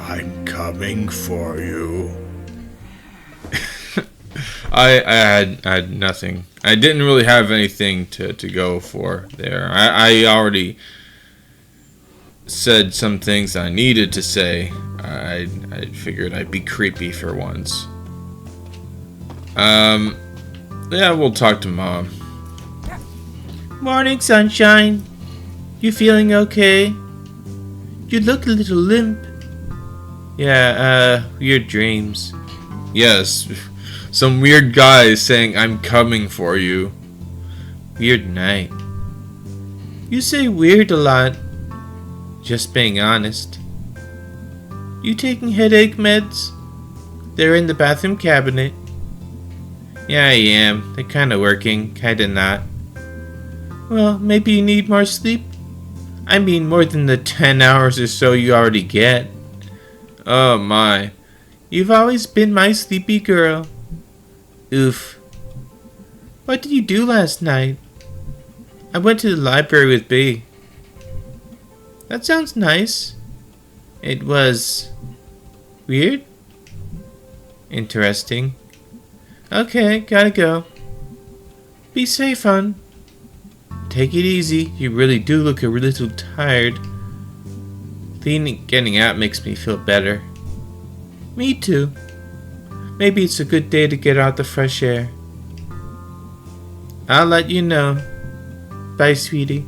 I'm coming for you. I had nothing. I didn't really have anything to go for there. I already said some things I needed to say. I figured I'd be creepy for once. Yeah, we'll talk to Mom. Morning, sunshine. You feeling okay? You look a little limp. Yeah, weird dreams. Yes, some weird guy saying I'm coming for you. Weird night. You say weird a lot. Just being honest. You taking headache meds? They're in the bathroom cabinet. Yeah, I am. They're kinda working, kinda not. Well, maybe you need more sleep? I mean, more than the 10 hours or so you already get. Oh my. You've always been my sleepy girl. Oof. What did you do last night? I went to the library with B. That sounds nice. It was weird? Interesting. Okay, gotta go. Be safe, hon. Take it easy. You really do look a little tired. Getting out makes me feel better. Me too. Maybe it's a good day to get out the fresh air. I'll let you know. Bye, sweetie.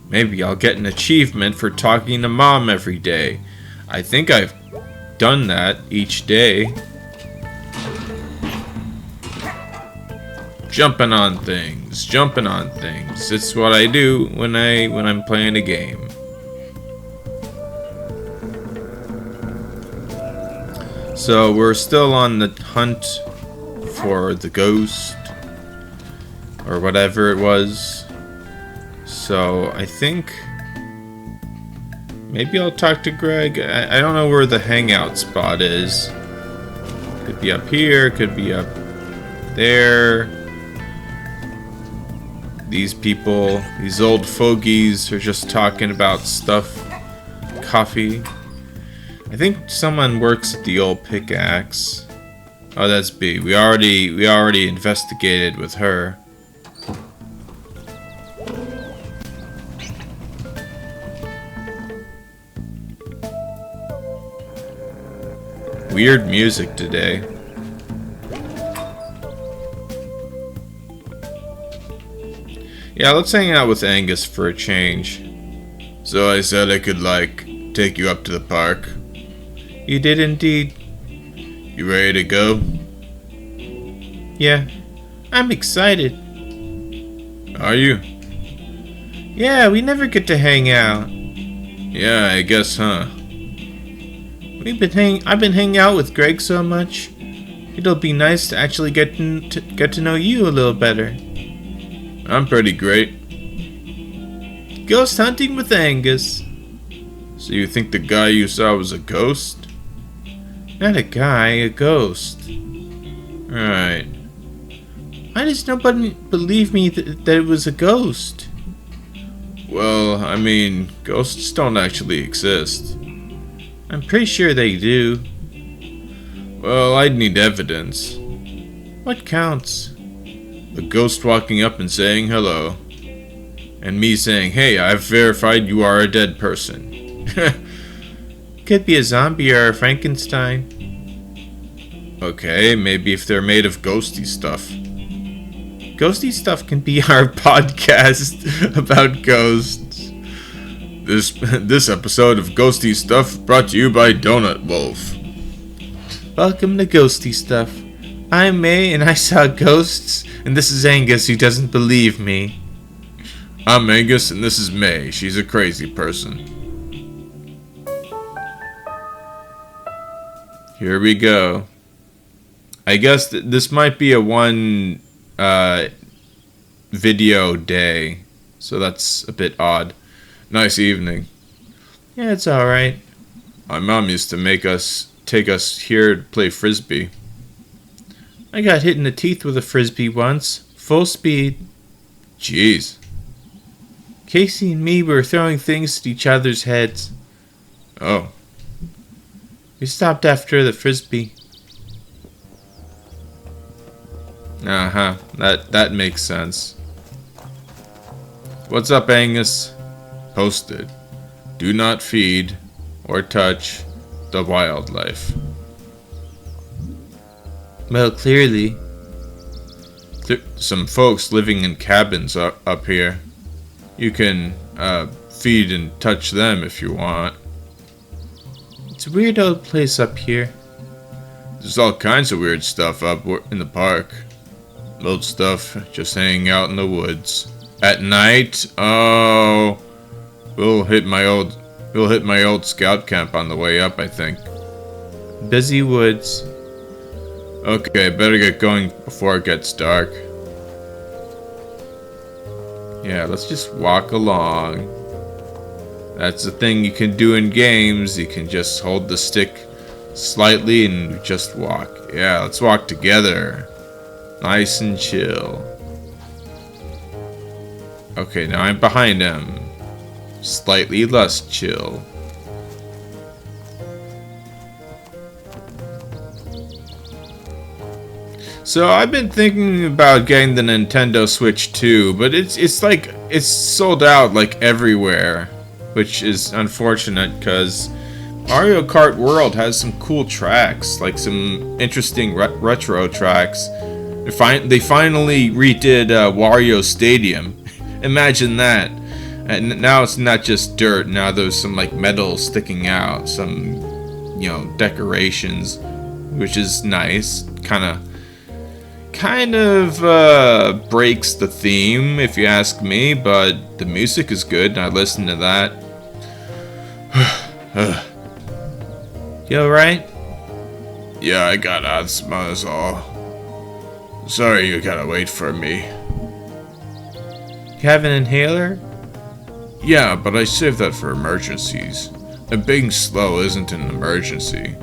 Maybe I'll get an achievement for talking to Mom every day. I think I've done that each day. Jumping on things. It's what I do when I'm playing a game. So we're still on the hunt for the ghost or whatever it was. So I think maybe I'll talk to Greg. I don't know where the hangout spot is. Could be up here, could be up there. These people, these old fogies are just talking about stuff. Coffee. I think someone works at the old pickaxe. Oh, that's B. We already investigated with her. Weird music today. Yeah, let's hang out with Angus for a change. So I said I could, take you up to the park. You did indeed. You ready to go? Yeah, I'm excited. Are you? Yeah, we never get to hang out. Yeah, I guess, huh? I've been hanging out with Greg so much. It'll be nice to actually get to know you a little better. I'm pretty great. Ghost hunting with Angus. So you think the guy you saw was a ghost? Not a guy, a ghost. Right. Why does nobody believe me that it was a ghost? Well, I mean, ghosts don't actually exist. I'm pretty sure they do. Well, I'd need evidence. What counts? A ghost walking up and saying hello. And me saying, hey, I've verified you are a dead person. Could be a zombie or a Frankenstein. Okay, maybe if they're made of ghosty stuff. Ghosty stuff can be our podcast about ghosts. This episode of Ghosty Stuff brought to you by Donut Wolf. Welcome to Ghosty Stuff. I'm May and I saw ghosts, and this is Angus who doesn't believe me. I'm Angus and this is May. She's a crazy person. Here we go. I guess this might be a one video day, so that's a bit odd. Nice evening. Yeah, it's alright. My mom used to take us here to play frisbee. I got hit in the teeth with a frisbee once. Full speed. Jeez. Casey and me were throwing things at each other's heads. Oh. We stopped after the frisbee. Uh-huh. That makes sense. What's up, Angus? Posted. Do not feed or touch the wildlife. Well, clearly. Some folks living in cabins up here. You can feed and touch them if you want. It's a weird old place up here. There's all kinds of weird stuff up in the park. Old stuff just hanging out in the woods. At night, oh, we'll hit my old scout camp on the way up, I think. Busy woods. Okay, better get going before it gets dark. Yeah, let's just walk along. That's the thing you can do in games. You can just hold the stick slightly and just walk. Yeah, let's walk together. Nice and chill. Okay, now I'm behind him. Slightly less chill. So I've been thinking about getting the Nintendo Switch 2, but it's like it's sold out like everywhere, which is unfortunate because Mario Kart World has some cool tracks, like some interesting retro tracks. They finally redid Wario Stadium. Imagine that. And now it's not just dirt. Now there's some like metal sticking out, some decorations, which is nice. Kind of breaks the theme, if you ask me, but the music is good, and I listen to that. You alright? Yeah, I got asthma is all. Sorry you gotta wait for me. You have an inhaler? Yeah, but I saved that for emergencies. And being slow isn't an emergency.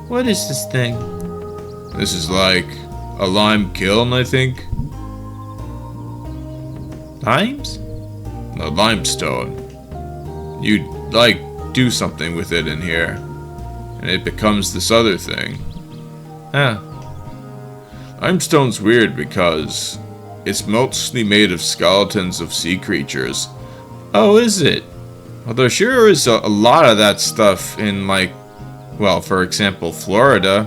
What is this thing? This is like a lime kiln, I think. Limes? No, limestone. You do something with it in here, and it becomes this other thing. Ah. Limestone's weird because it's mostly made of skeletons of sea creatures. Oh, is it? Well, there sure is a lot of that stuff in, for example, Florida.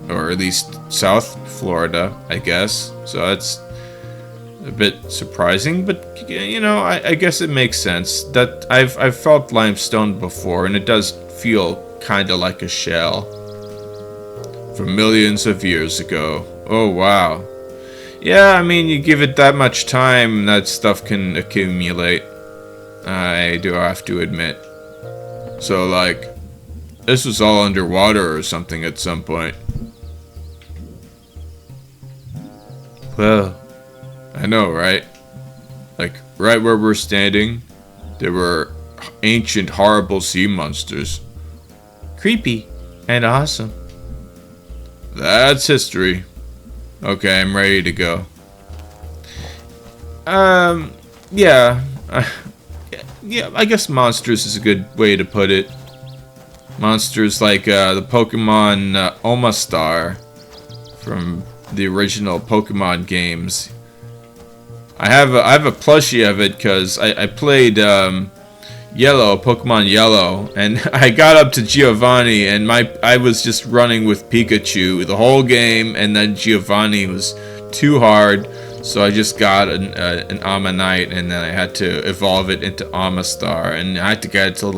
Or at least South Florida, I guess. So that's a bit surprising, but I guess it makes sense. That I've felt limestone before, and it does feel kind of like a shell. From millions of years ago. Oh wow. Yeah, I mean, you give it that much time, that stuff can accumulate. I do have to admit. So this was all underwater or something at some point. Well, I know, right? Right where we're standing, there were ancient, horrible sea monsters. creepy and awesome. That's history. Okay, I'm ready to go. Yeah. Yeah, I guess monsters is a good way to put it. Monsters like the Pokemon Omastar from the original Pokemon games. I have a plushie of it because I played Pokemon Yellow, and I got up to Giovanni, and I was just running with Pikachu the whole game, and then Giovanni was too hard, so I just got an Ammonite, and then I had to evolve it into Omastar, and I had to get it to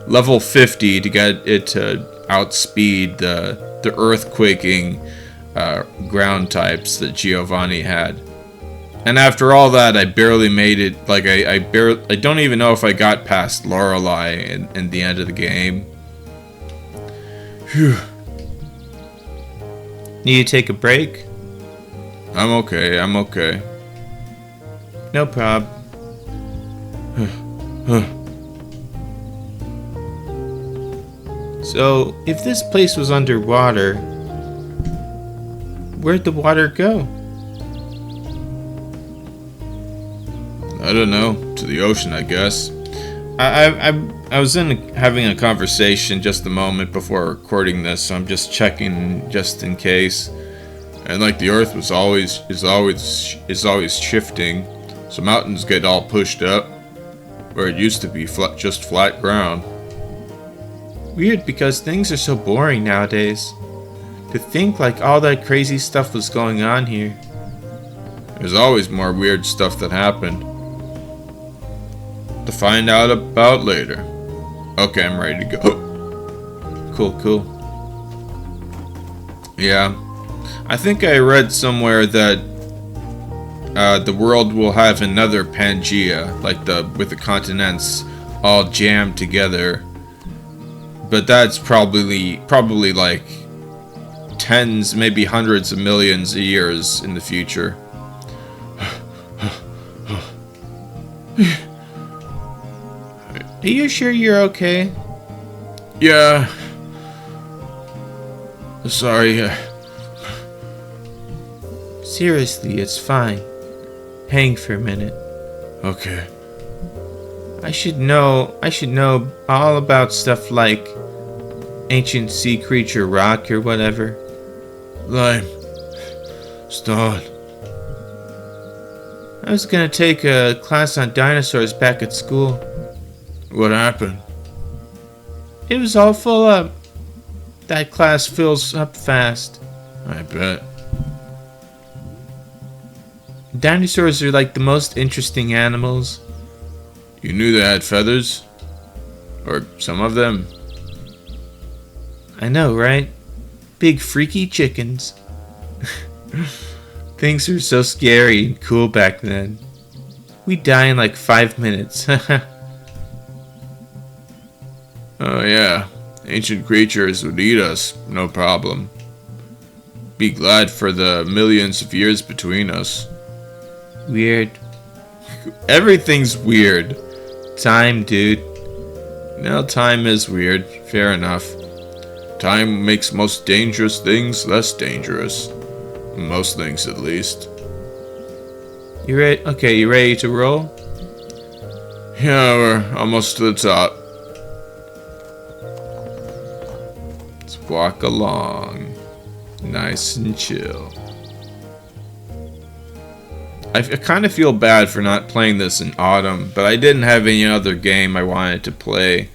level 50 to get it to outspeed the earthquaking ground types that Giovanni had. And after all that, I barely made it. I don't even know if I got past Lorelei in the end of the game. Phew. Need to take a break? I'm okay. No prob. So, if this place was underwater, where'd the water go? I don't know. To the ocean, I guess. I was having a conversation just a moment before recording this, so I'm just checking just in case. And like the Earth is always shifting, so mountains get all pushed up, where it used to be just flat ground. Weird, because things are so boring nowadays. To think like all that crazy stuff was going on here. There's always more weird stuff that happened. To find out about later. Okay, I'm ready to go. Cool. Yeah. I think I read somewhere that the world will have another Pangea, like with the continents all jammed together. But that's probably like tens, maybe hundreds of millions of years in the future. Are you sure you're okay? Yeah. Sorry. Seriously, it's fine. Hang for a minute. Okay. I should know all about stuff like ancient sea creature rock or whatever. Lime. Stone. I was gonna take a class on dinosaurs back at school. What happened? It was all full up. That class fills up fast. I bet. Dinosaurs are like the most interesting animals. You knew they had feathers? Or some of them? I know, right? Big freaky chickens. Things were so scary and cool back then. We'd die in like 5 minutes. Oh yeah. Ancient creatures would eat us, no problem. Be glad for the millions of years between us. Weird. Everything's weird. Time, dude. No, time is weird. Fair enough. Time makes most dangerous things less dangerous. Most things, at least. You ready? Okay, you ready to roll? Yeah, we're almost to the top. Let's walk along. Nice and chill. I kind of feel bad for not playing this in autumn, but I didn't have any other game I wanted to play.